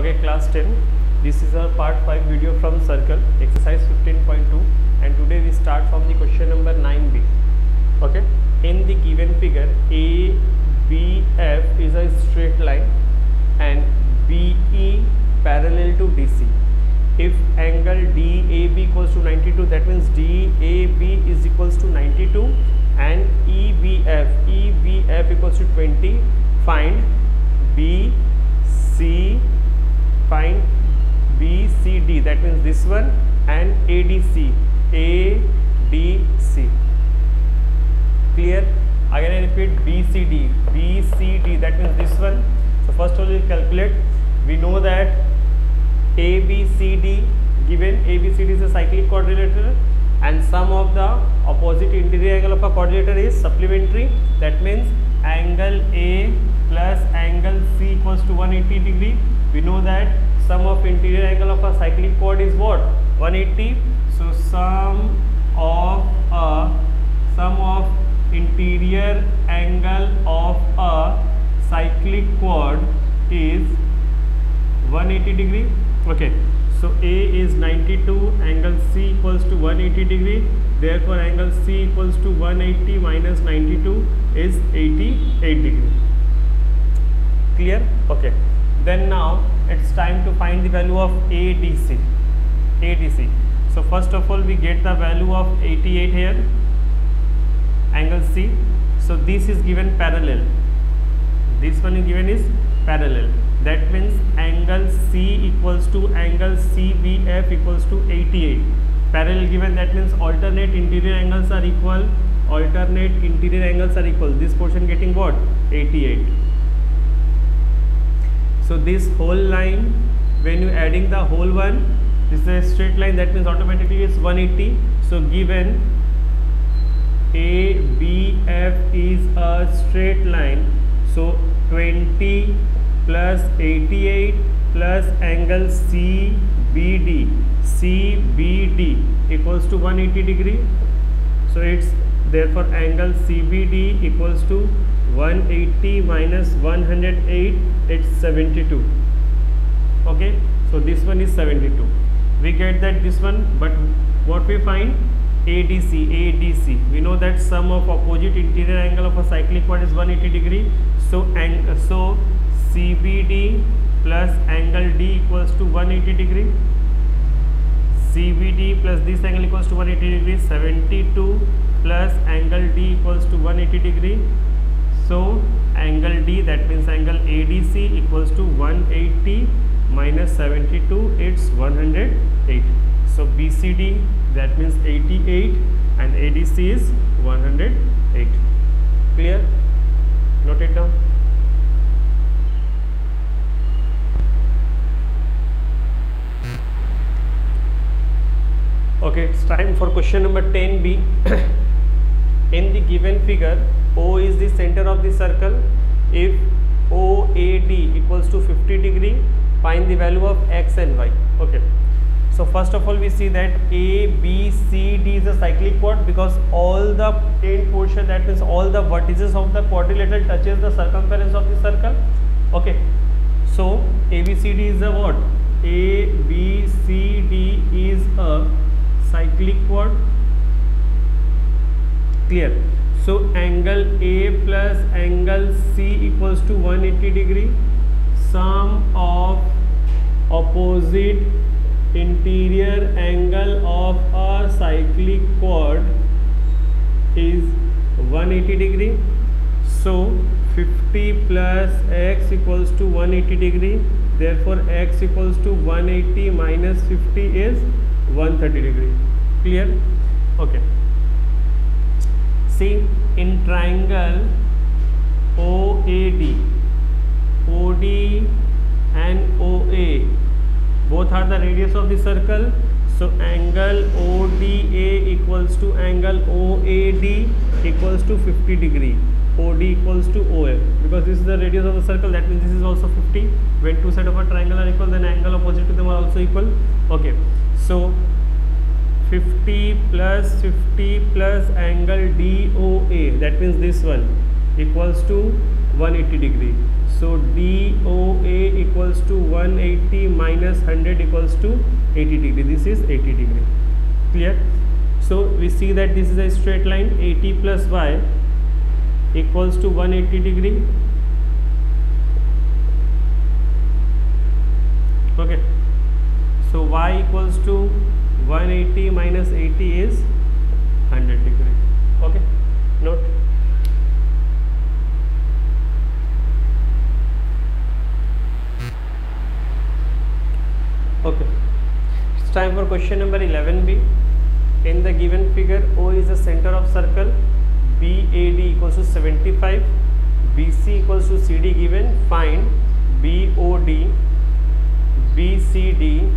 Okay, class 10. This is our part 5 video from circle exercise 15.2, and today we start from the question number 9b. Okay, in the given figure ABF is a straight line and BE parallel to DC. If angle DAB equals to 92, that means DAB is equals to 92 and EBF equals to 20. Find BCD, that means this one, and ADC. Clear? Again I repeat, BCD, that means this one. So first of all we calculate. We know that ABCD, given ABCD is a cyclic quadrilateral and sum of the opposite interior angle of a quadrilateral is supplementary. That means angle A plus angle C equals to 180 degree. We know that sum of interior angle of a cyclic quad is what? 180. So sum of interior angle of a cyclic quad is 180 degree. Okay, so A is 92, angle C equals to 180 degree. Therefore angle C equals to 180 minus 92 is 88 degree. Clear? Okay, then now it's time to find the value of ADC. So first of all we get the value of 88 here, angle C. So this is given parallel, this one is given is parallel. That means angle C equals to angle CBF equals to 88. Parallel given, that means alternate interior angles are equal. This portion getting what? 88. So this whole line, when you adding the whole one, this is a straight line, that means automatically it's 180. So given ABF is a straight line, so 20 plus 88 plus angle CBD equals to 180 degree. So it's therefore angle CBD equals to 180 minus 108, it's 72. Okay, so this one is 72. We get that this one, but what we find? ADC. We know that sum of opposite interior angle of a cyclic quad is 180 degree. So CBD plus angle D equals to 180 degree. CBD plus this angle equals to 180 degree. 72 plus angle D equals to 180 degree. So angle D, that means angle ADC equals to 180 minus 72, it's 108. So BCD, that means 88 and ADC is 108. Clear? Note it down. Okay, it's time for question number 10b. In the given figure, O is the center of the circle. If OAD equals to 50 degree, find the value of X and Y. Okay, so first of all we see that ABCD is a cyclic quad because all the end portion, that means all the vertices of the quadrilateral touches the circumference of the circle. Okay, so ABCD is a what? ABCD is a cyclic quad. Clear? So angle A plus angle C equals to 180 degree. Sum of opposite interior angle of a cyclic quad is 180 degree. So 50 plus X equals to 180 degree. Therefore X equals to 180 minus 50 is 130 degree. Clear? Okay. See, in triangle OAD, OD and OA, both are the radius of the circle. So angle ODA equals to angle OAD equals to 50 degree. OD equals to OF, because this is the radius of the circle, that means this is also 50. When two sides of a triangle are equal, then angle opposite to them are also equal. Okay, so 50 plus angle DOA, that means this one, equals to 180 degree. So DOA equals to 180 minus 100 equals to 80 degree. This is 80 degree. Clear? So we see that this is a straight line. 80 plus y equals to 180 degree. Okay. So y equals to 180 minus 80 is 100 degree. Okay. Note. Okay. It's time for question number 11b. In the given figure, O is the center of circle, BAD equals to 75, BC equals to CD given. Find BOD, BCD,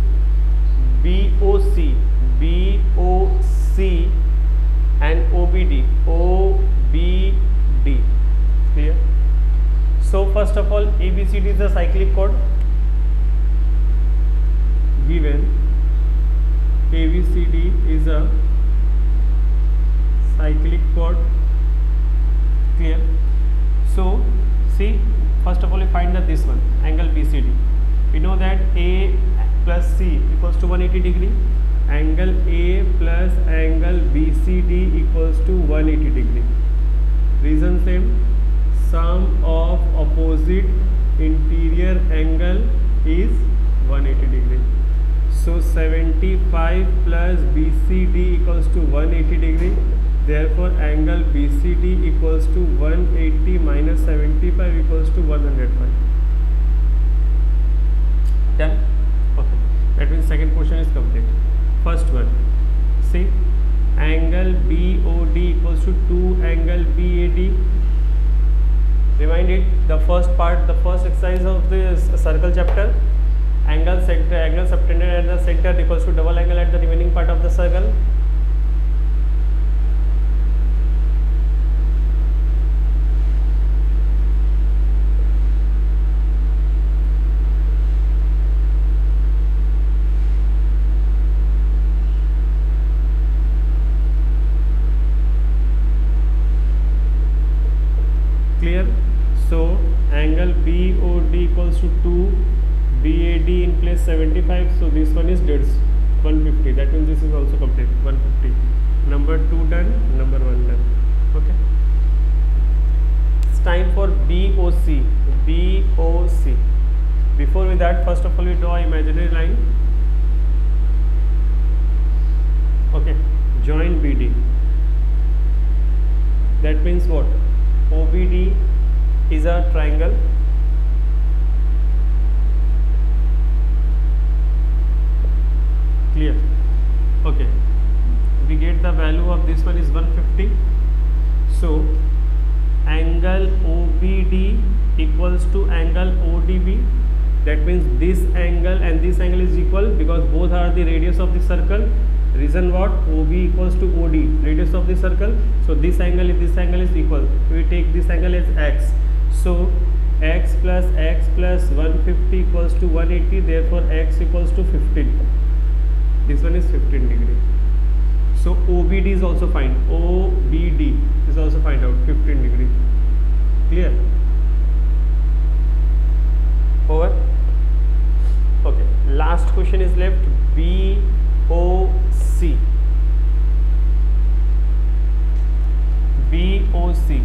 BOC, BOC and OBD, OBD. Clear? So first of all, ABCD is the cyclic chord given. ABCD is a cyclic chord. Clear? So see, first of all we find that this one, angle BCD. We know that A plus C equals to 180 degree. Angle A plus angle BCD equals to 180 degree. Reason same. Sum of opposite interior angle is 180 degree. So 75 plus BCD equals to 180 degree. Therefore angle BCD equals to 180 minus 75 equals to 105. Done? Okay. That means second portion is complete. First one. See, angle BOD equals to 2 angle BAD. Remind it, the first part, the first exercise of this circle chapter. Angle center, angle subtended at the center equals to double angle at the remaining part of the circle. Clear? So angle BOD equals to 2, BAD in place 75, so this one is dead, 150. That means this is also complete, 150. Number 2 done, number 1 done. Okay. It's time for BOC. BOC. Before with that, first of all we draw imaginary line. Okay. Join BD. That means what? OBD is a triangle. Clear? Okay. We get the value of this one is 150. So angle OBD equals to angle ODB. That means this angle and this angle is equal because both are the radius of the circle. Reason what? OB equals to OD, radius of the circle. So this angle is equal. We take this angle as x. So x plus 150 equals to 180. Therefore x equals to 15. This one is 15 degree. So OBD is also find. OBD is also find out 15 degree. Clear? Over. Okay. Last question is left. BOC. BOC.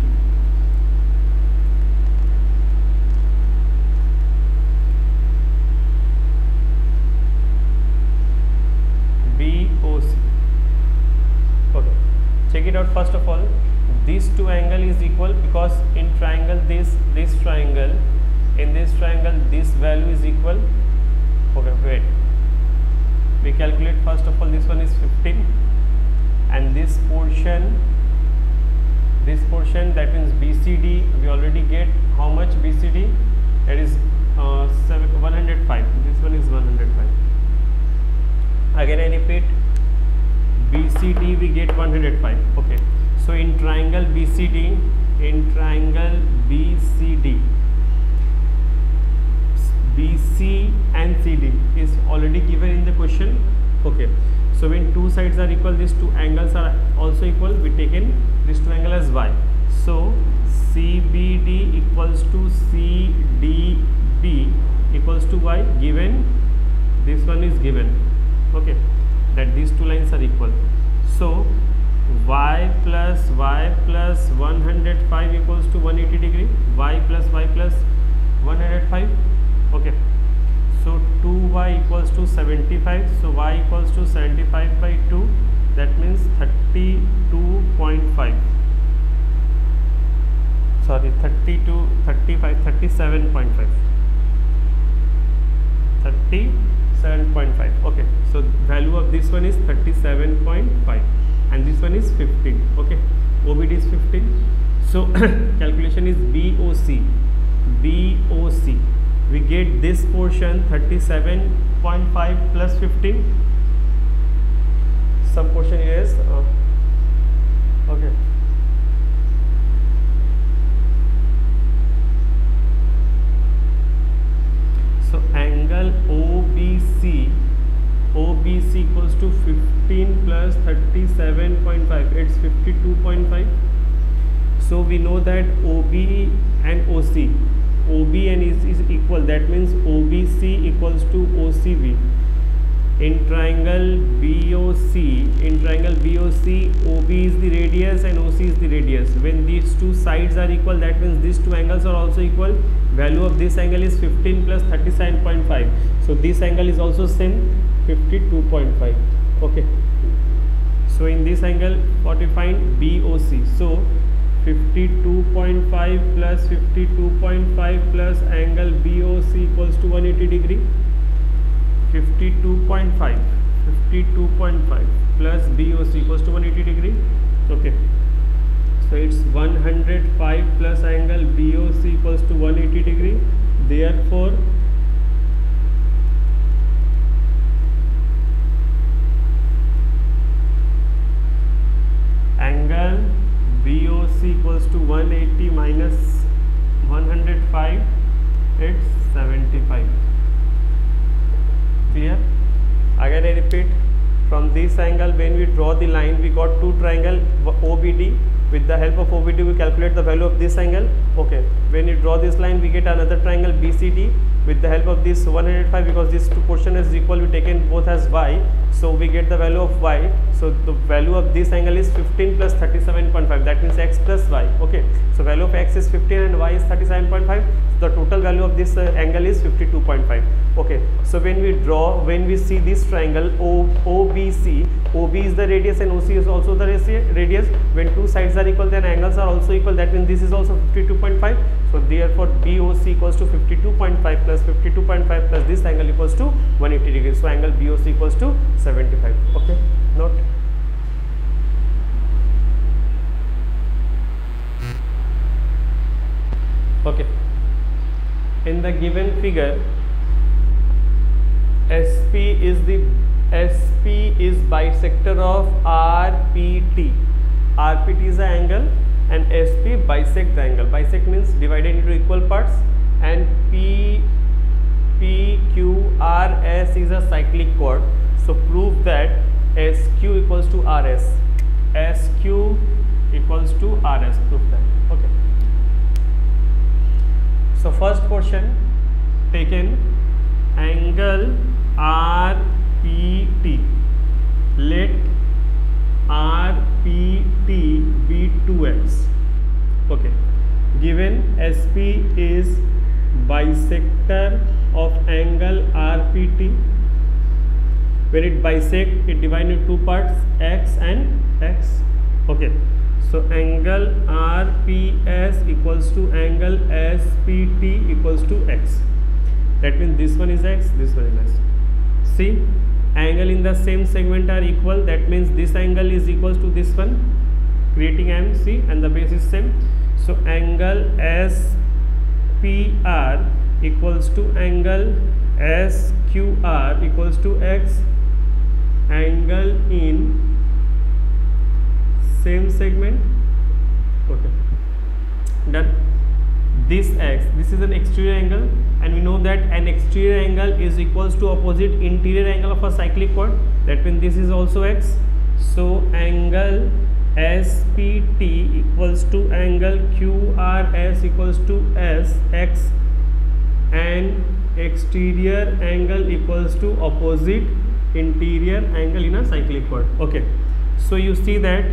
BOC. Okay. Check it out first of all. These two angle is equal because in triangle this triangle, in this triangle this value is equal. Okay, wait. We calculate first of all, this one is 15 and this portion that means BCD, we already get how much BCD, that is 105. This one is 105. Again I repeat, BCD we get 105. Okay, so in triangle BCD, BC and CD is already given in the question. Okay, so when two sides are equal, these two angles are also equal, we taken this two angle as y. So CBD equals to CDB equals equals to y, given this one is given, okay, that these two lines are equal. So y plus 105 equals to 180 degree, y plus 105, okay. So 2y equals to 75, so y equals to 75 by 2, that means 32.5, sorry 32, 35, 37.5, 37.5, okay. So value of this one is 37.5 and this one is 15, okay. OBD is 15. So calculation is BOC. We get this portion 37.5 plus 15. Some portion is okay. So angle OBC equals to 15 plus 37.5, it's 52.5. So we know that OB and OC, OB and is equal, that means OBC equals to OCB. In triangle BOC, OB is the radius and OC is the radius. When these two sides are equal, that means these two angles are also equal. Value of this angle is 15 plus 37.5. So this angle is also same, 52.5, okay. So in this angle, what we find? BOC. So 52.5 plus 52.5 plus angle BOC equals to 180 degree. 52.5 plus BOC equals to 180 degree, okay. So it's 105 plus angle BOC equals to 180 degree. Therefore angle BOC equals to 180 minus 105, it's 75. Clear? Again I repeat, from this angle when we draw the line, we got two triangle OBD. With the help of OBD we calculate the value of this angle, okay. When you draw this line, we get another triangle BCD. With the help of this 105, because this two portion is equal, we taken both as y, so we get the value of y. So the value of this angle is 15 plus 37.5, that means x plus y, okay. So value of x is 15 and y is 37.5. So the total value of this angle is 52.5, okay. So when we see this triangle OBC, OB is the radius and OC is also the radius. When two sides are equal, then angles are also equal, that means this is also 52.5. So therefore BOC equals to 52.5 plus 52.5 plus this angle equals to 180 degrees. So angle BOC equals to 75, okay. Note. Okay. In the given figure, SP is bisector of RPT. RPT is the angle and SP bisect the angle. Bisect means divided into equal parts, and PQRS is a cyclic chord. So prove that SQ equals to RS. SQ equals to RS. Prove that. Okay. So first portion taken, angle RPT. Let RPT be 2x. Okay. Given SP is bisector of angle RPT. When it bisect, it divided into two parts, x and x. Okay. So angle RPS equals to angle SPT equals to x. That means this one is x, this one is x. See, angle in the same segment are equal. That means this angle is equals to this one, creating MC, and the base is same. So angle SPR equals to angle SQR equals to x. Angle in same segment, okay, done. This x, this is an exterior angle, and we know that an exterior angle is equals to opposite interior angle of a cyclic chord. That means this is also x. So angle SPT equals to angle QRS equals to x, and exterior angle equals to opposite interior angle in a cyclic chord. Okay, so you see that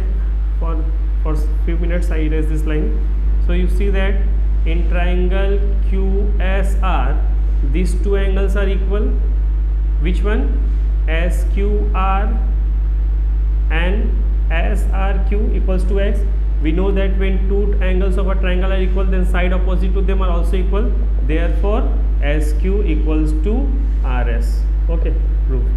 for few minutes I erase this line. So you see that in triangle QSR these two angles are equal. Which one? SQR and SRQ equals to X. We know that when two angles of a triangle are equal, then side opposite to them are also equal. Therefore SQ equals to RS. Okay, proved.